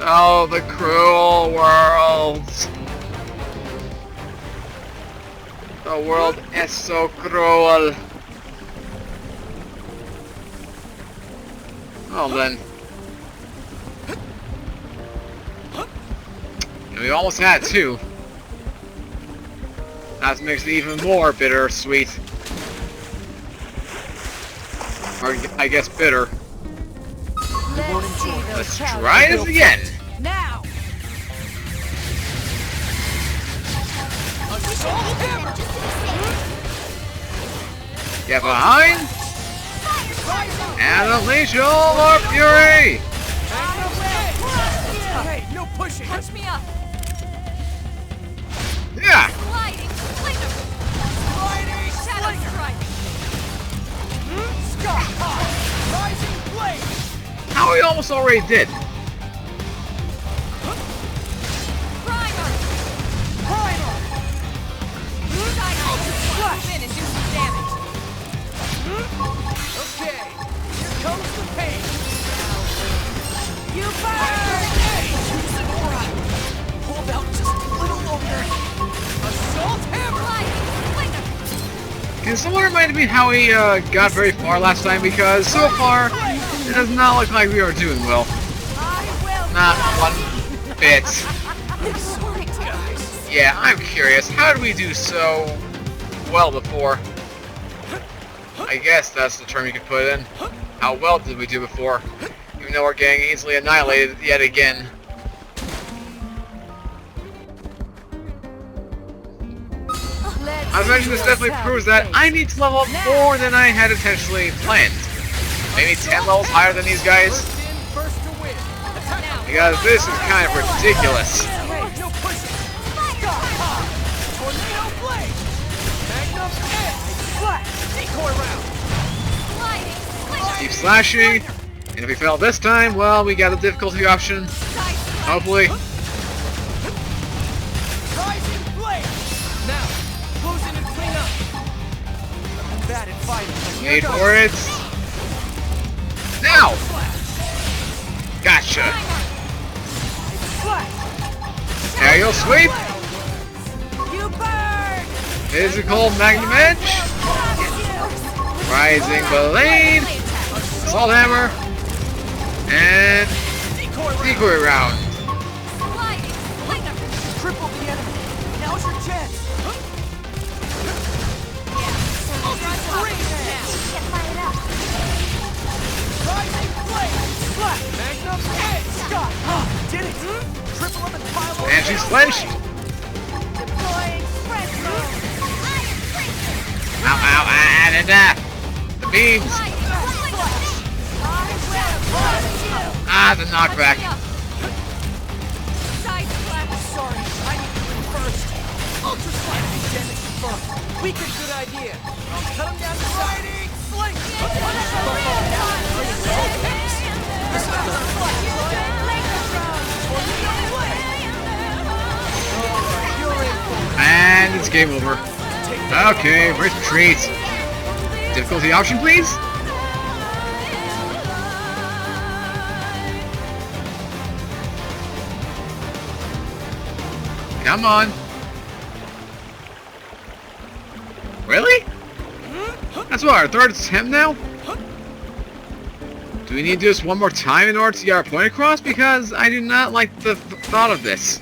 Oh, the cruel world. The world is so cruel. Well then. And we almost had two. That makes it even more bittersweet. Or I guess bitter. Let's try this again. Now. Get behind. And unleash all our fury. Hey, no pushing. Punch me up. Yeah. Sliding. Shadow strike. Sky. Rising blade. How we almost already did. Primer. Spin and do some damage. Okay, here comes the pain. You burn! Hold out just a little longer. Assault hammer! Can someone remind me how we got very far last time? Because so far, it does not look like we are doing well. Not one bit. Yeah, I'm curious. How did we do so well before? I guess that's the term you could put in. How well did we do before? Even though we're getting easily annihilated yet again. I imagine this definitely proves that I need to level up more than I had intentionally planned. Maybe 10 levels higher than these guys? Because this is kind of ridiculous. Keep slashing, and if we fail this time, well, we got a difficulty option. Hopefully. Wait for it. Now! Gotcha! Aerial sweep! Physical Magnum Edge! Rising Blade! Assault Hammer! And decoy round! Triple the enemy! Now's your chance! And she's flinched! Ow, and the beams! Ah, the knockback! Sorry, I need to move first. Ultra slide damage confirmed. Weak and good idea. I'll cut him down to sliding sling. And it's game over. Okay, retreat. Difficulty option, please? Come on. Really? That's what, our third attempt now? Do we need to do this one more time in order to get our point across? Because I do not like the thought of this.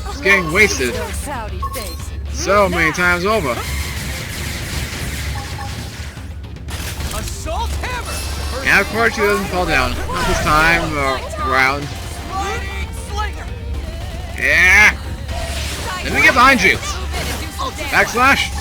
It's getting wasted so many times over. Assault hammer. And of course she doesn't fall down. Not this time around. Yeah! Let me get behind you! Backslash!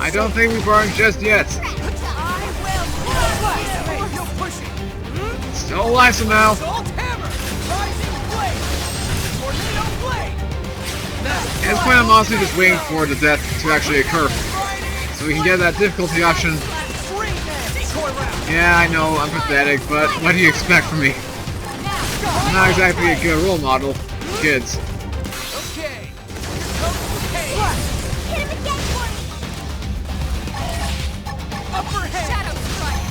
I don't think we burned just yet. Still alive somehow. I'm honestly just waiting for the death to actually occur, so we can get that difficulty option. Yeah, I know, I'm pathetic, but what do you expect from me? I'm not exactly a good role model for kids. Okay. Upper head. Shadow strike.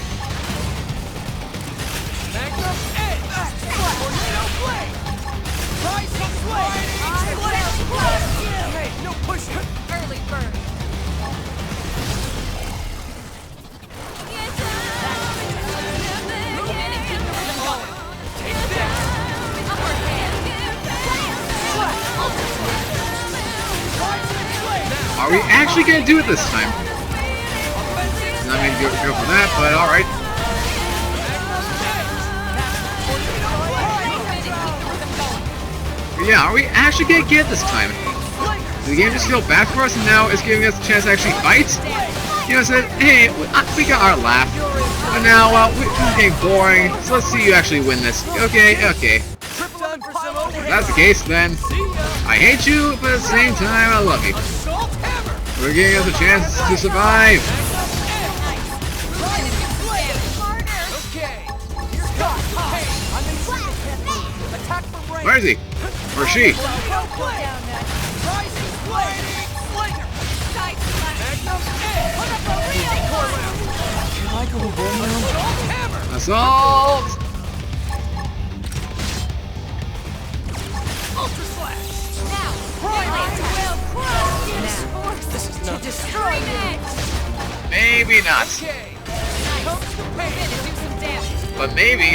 Magnum edge. Tornado blade. Rising blade. Hey, no push. Early bird. Take that. Upper hand. Are we actually gonna do it this time? Not gonna go for that, but alright. Yeah, are we actually gonna get it this time? Did the game just feel bad for us and now it's giving us a chance to actually fight? You know, said, hey, we got our laugh. But now, it's getting boring, so let's see you actually win this. Okay. If that's the case, then I hate you, but at the same time, I love you. We're giving us a chance to survive. Where is he? Or she? Assault! Ultra slash. Now, this is not to destroy next. Maybe not. Okay. Nice. Gonna do some damage. But maybe.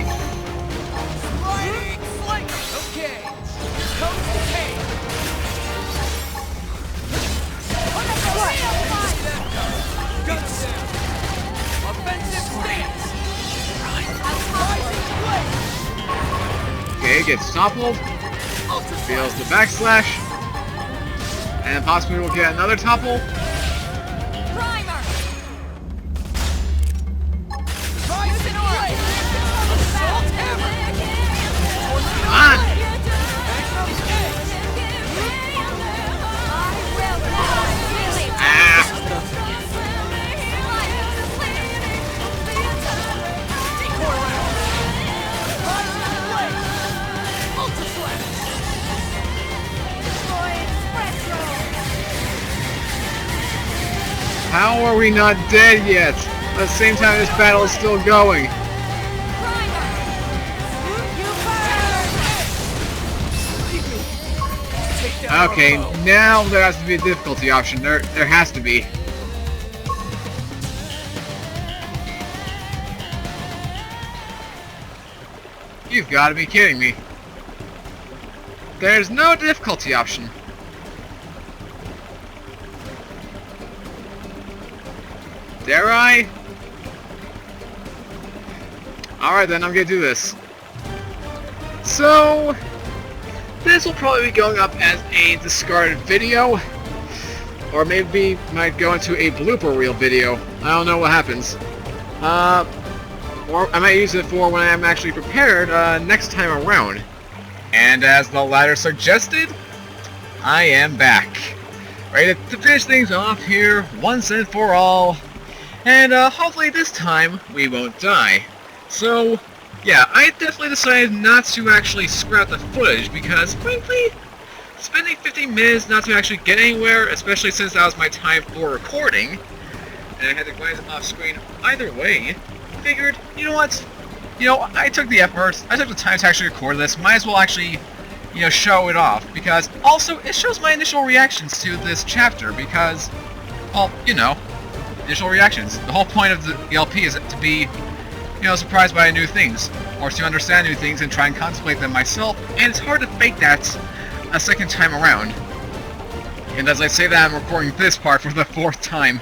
Sliding flanker. Okay. Here comes the pain. Guns down. Offensive stance. Rising blade. Okay, gets toppled. Ultra Feels the backslash. And possibly we'll get another topple. Primer. Rising blade. Assault hammer. Ah! Ah! Decoy round. Rising blade. Ultra slash. How are we not dead yet? At the same time this battle is still going. Okay, now there has to be a difficulty option. There has to be. You've got to be kidding me. There's no difficulty option. Dare I? Alright then, I'm gonna do this. So, this will probably be going up as a discarded video. Or maybe might go into a blooper reel video. I don't know what happens. Or I might use it for when I'm actually prepared next time around. And as the latter suggested, I am back. Ready to finish things off here once and for all. And hopefully this time we won't die. So, yeah, I definitely decided not to actually scrap the footage because, frankly, spending 50 minutes not to actually get anywhere, especially since that was my time for recording, and I had to glance off screen either way, figured, you know what? You know, I took the effort, I took the time to actually record this, might as well actually, you know, show it off, because also it shows my initial reactions to this chapter, because, well, you know, initial reactions. The whole point of the LP is to be, you know, surprised by new things, or to understand new things and try and contemplate them myself, and it's hard to fake that a second time around. And as I say that, I'm recording this part for the 4th time.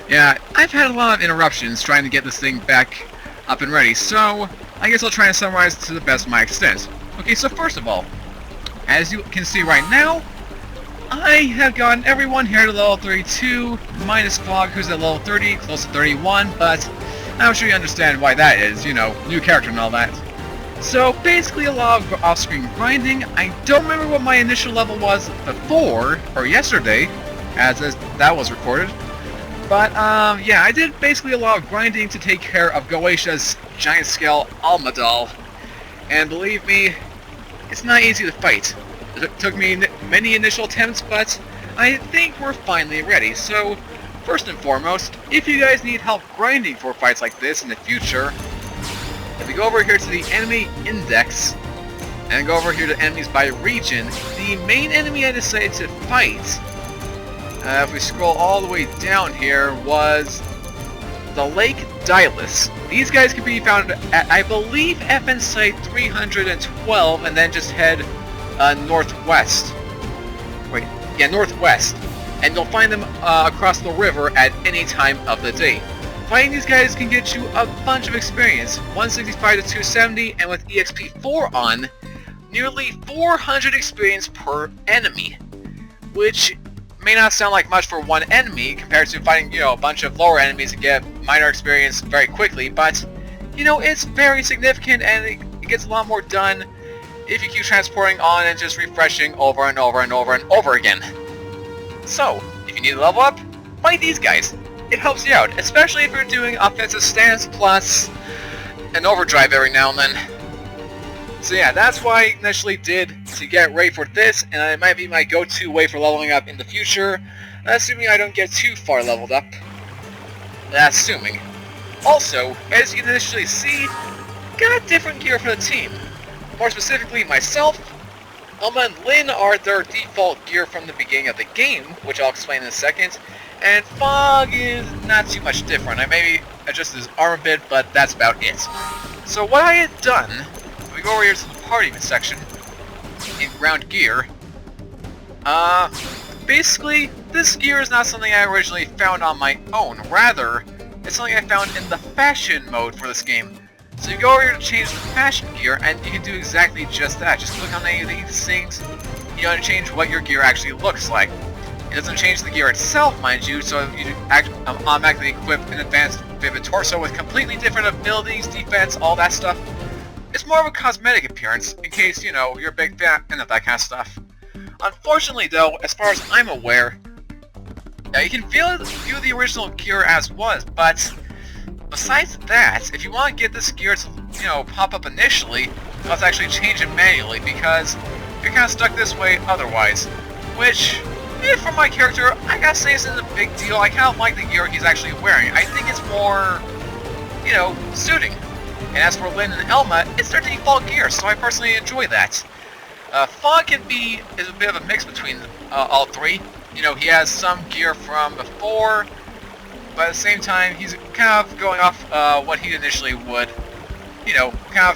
Yeah, I've had a lot of interruptions trying to get this thing back up and ready, so I guess I'll try and summarize to the best of my extent. Okay, so first of all, as you can see right now, I have gotten everyone here to level 32, minus Fog, who's at level 30, close to 31, but I'm sure you understand why that is, you know, new character and all that. So basically a lot of off-screen grinding. I don't remember what my initial level was before, or yesterday, as that was recorded. But yeah, I did basically a lot of grinding to take care of Goetia's giant scale Almadal. And believe me, it's not easy to fight. It took me many initial attempts, but I think we're finally ready. So, first and foremost, if you guys need help grinding for fights like this in the future, if we go over here to the enemy index, and go over here to enemies by region, the main enemy I decided to fight, if we scroll all the way down here, was the Lake Dylus. These guys can be found at, I believe, FN Site 312, and then just head northwest. Wait, yeah, northwest. And you'll find them across the river at any time of the day. Fighting these guys can get you a bunch of experience, 165 to 270, and with EXP4 on, nearly 400 experience per enemy. Which may not sound like much for one enemy compared to fighting, a bunch of lower enemies and get minor experience very quickly, but, it's very significant and it gets a lot more done if you keep transporting on and just refreshing over and over and over and over again. So, if you need to level up, fight these guys. It helps you out, especially if you're doing offensive stance plus an overdrive every now and then. So yeah, that's what I initially did to get ready for this, and it might be my go-to way for leveling up in the future, assuming I don't get too far leveled up. That's assuming. Also, as you can initially see, got different gear for the team. More specifically, myself, Elma and Lynn are their default gear from the beginning of the game, which I'll explain in a second, and Fog is not too much different. I maybe adjusted his arm a bit, but that's about it. So what I had done, if we go over here to the party section, in ground gear, basically, this gear is not something I originally found on my own. Rather, it's something I found in the fashion mode for this game. So you go over here to change the fashion gear, and you can do exactly just that. Just click on any of these things, to change what your gear actually looks like. It doesn't change the gear itself, mind you, so you automatically equip an advanced vivid torso with completely different abilities, defense, all that stuff. It's more of a cosmetic appearance, in case, you're a big fan of that kind of stuff. Unfortunately, though, as far as I'm aware, you can view the original gear as was, but besides that, if you want to get this gear to, pop up initially, you have to actually change it manually, because you're kind of stuck this way otherwise. Which, for my character, I gotta say isn't a big deal. I kind of like the gear he's actually wearing. I think it's more, suiting. And as for Lynn and Elma, it's their default gear, so I personally enjoy that. Fog is a bit of a mix between all three. He has some gear from before, but at the same time, he's kind of going off what he initially would, kind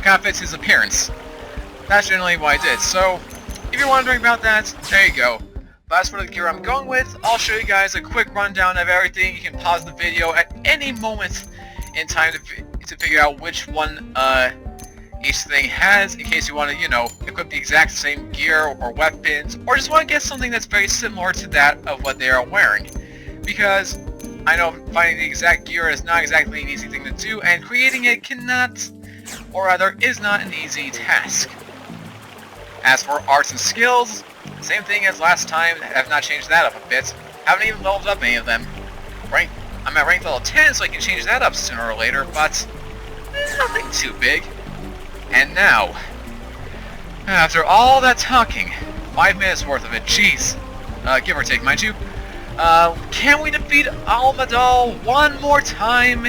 of fits his appearance. That's generally what I did. So, if you're wondering about that, there you go. But as for the gear I'm going with, I'll show you guys a quick rundown of everything. You can pause the video at any moment in time to figure out which one each thing has, in case you want to, equip the exact same gear or weapons, or just want to get something that's very similar to that of what they are wearing. Because I know finding the exact gear is not exactly an easy thing to do, and creating it cannot, or rather is not an easy task. As for arts and skills, same thing as last time, have not changed that up a bit. Haven't even leveled up any of them. I'm at rank level 10, so I can change that up sooner or later, but nothing too big. And now, after all that talking, 5 minutes worth of it, jeez, give or take, mind you, can we defeat Almadal one more time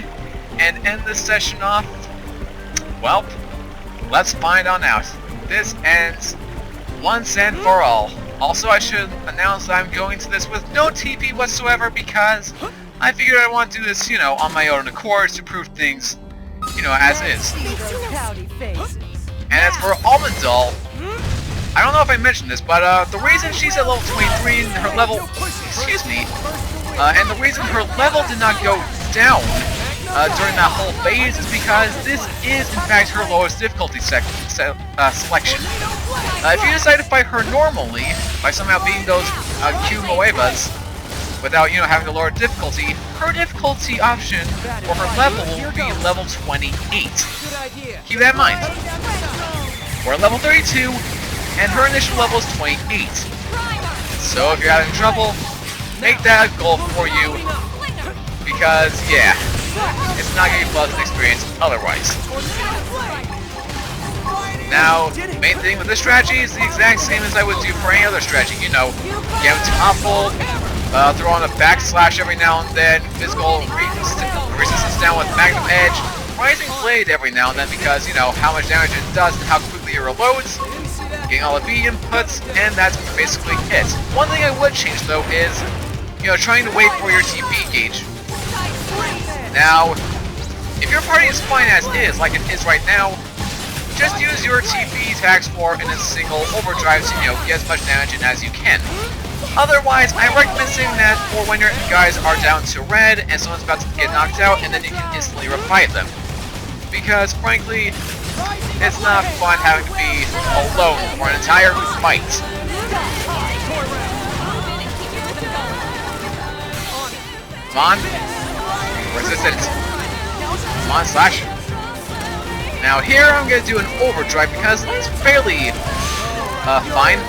and end this session off? Well, let's find on out. This ends once and for all. Also, I should announce that I'm going to this with no TP whatsoever because I figured I want to do this, on my own accord to prove things, as is. And as for Almadal, I don't know if I mentioned this, but the reason she's at level 23 and her level, and the reason her level did not go down during that whole phase is because this is in fact her lowest difficulty selection. If you decide to fight her normally, by somehow beating those Q Moebas, without, you know, having to lower difficulty, her difficulty option for her level will be level 28. Good idea. Keep that in mind. Cut 'em down to size. We're at level 32, and her initial level is 28. So if you're having trouble, make that a goal for you, because, yeah, it's not going to be a pleasant experience otherwise. Now, main thing with this strategy is the exact same as I would do for any other strategy. You know, get him toppled, throw on a backslash every now and then, physical resistance down with Magnum Edge, Rising Blade every now and then because, you know, how much damage it does and how quickly it reloads, getting all the B inputs, and that's basically it. One thing I would change though is, you know, trying to wait for your TP gauge. Now, if your party is fine as is, like it is right now, just use your TP tags for in a single overdrive to, you know, get as much damage in as you can. Otherwise, I recommend saving that for when your guys are down to red and someone's about to get knocked out and then you can instantly revive them. Because, frankly, it's not fun having to be alone for an entire fight. Come on. Resistance. Come on, slash. Now here I'm going to do an overdrive because it's fairly fine.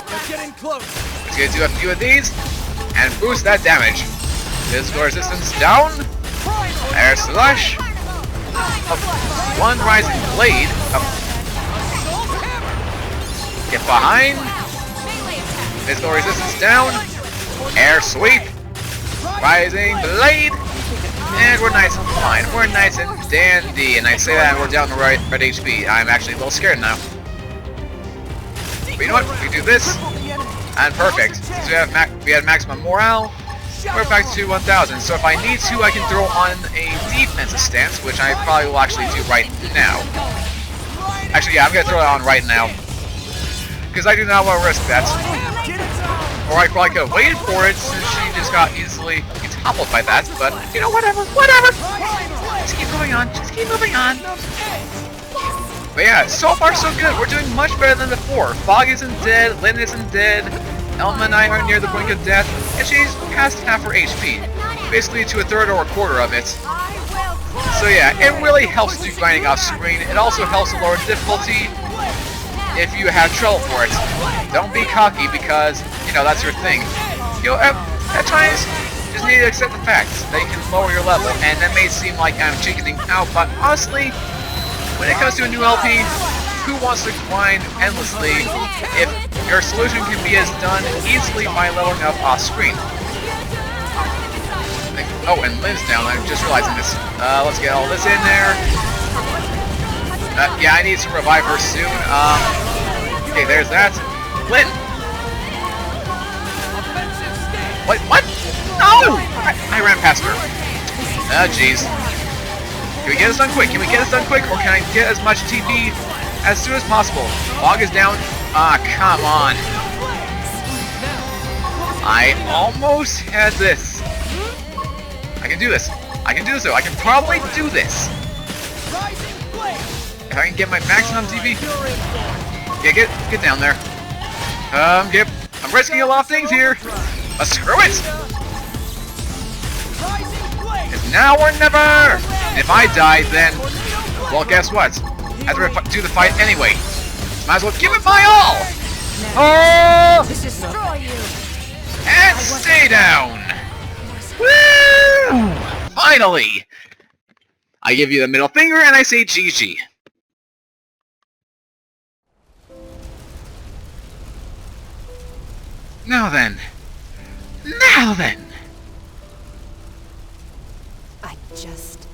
Let's get in close. Just going to do a few of these and boost that damage. Physical resistance down. Air slash. Up. One rising blade. Up. Get behind. Physical resistance down. Air sweep. Rising blade. And we're nice and fine. We're nice and dandy. And I say that we're down to red HP. I'm actually a little scared now. But you know what? We do this. And perfect. Since we had maximum morale, we're back to 1000. So if I need to, I can throw on a defensive stance, which I probably will actually do right now. Actually, yeah, I'm going to throw it on right now. Because I do not want to risk that. Or I probably could have waited for it since she just got easily toppled by that, but, you know, whatever. Just keep moving on, But yeah, so far so good. We're doing much better than before. Fog isn't dead, Lynn isn't dead, Elma and I are near the brink of death, and she's past half her HP. Basically to a third or a quarter of it. So yeah, it really helps do grinding off screen. It also helps to lower difficulty if you have trouble for it. Don't be cocky because, you know, that's your thing. You know, at times, you just need to accept the fact that you can lower your level, and that may seem like I'm chickening out, but honestly, when it comes to a new LP, who wants to grind endlessly if your solution can be as done easily by leveling up off screen? Oh, and Lynn's down, I'm just realizing this. Let's get all this in there. Yeah, I need to revive her soon. Okay, there's that. Lynn! What? No! I ran past her. Oh, jeez. Can we get this done quick? Or can I get as much TP as soon as possible? Log is down. Ah, come on. I almost had this. I can do this. Though. I can probably do this. If I can get my maximum TP. Yeah, get down there. I'm risking a lot of things here. But screw it! It's now or never! If I die, then, well, guess what? I have to do the fight anyway. Might as well give it my all! Oh! Destroy you! And stay down! Woo! Finally! I give you the middle finger and I say GG. Now then. I just...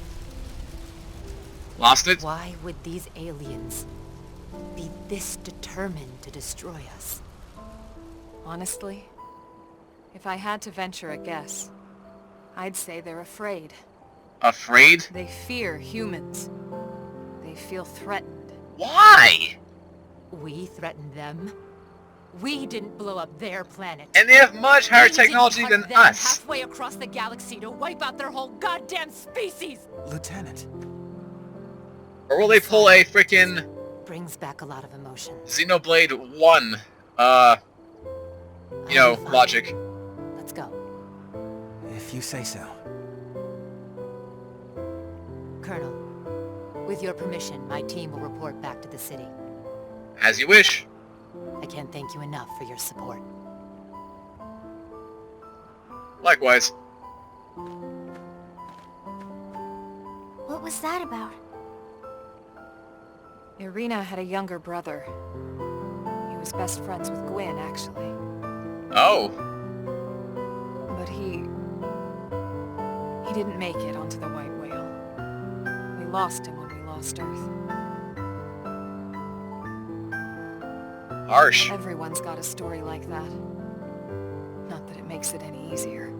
Lost it? Why would these aliens be this determined to destroy us? Honestly, if I had to venture a guess, I'd say they're afraid. Afraid? They fear humans. They feel threatened. Why? We threatened them. We didn't blow up their planet. And they have much higher We didn't technology hunt than them us. halfway across the galaxy to wipe out their whole goddamn species! Lieutenant. Or will they pull a frickin' Brings back a lot of emotion. Xenoblade 1, I'll be fine. logic. Let's go. If you say so. Colonel, with your permission, my team will report back to the city. As you wish. I can't thank you enough for your support. Likewise. What was that about? Irina had a younger brother. He was best friends with Gwyn, actually. Oh. But he didn't make it onto the White Whale. We lost him when we lost Earth. Harsh. Everyone's got a story like that. Not that it makes it any easier.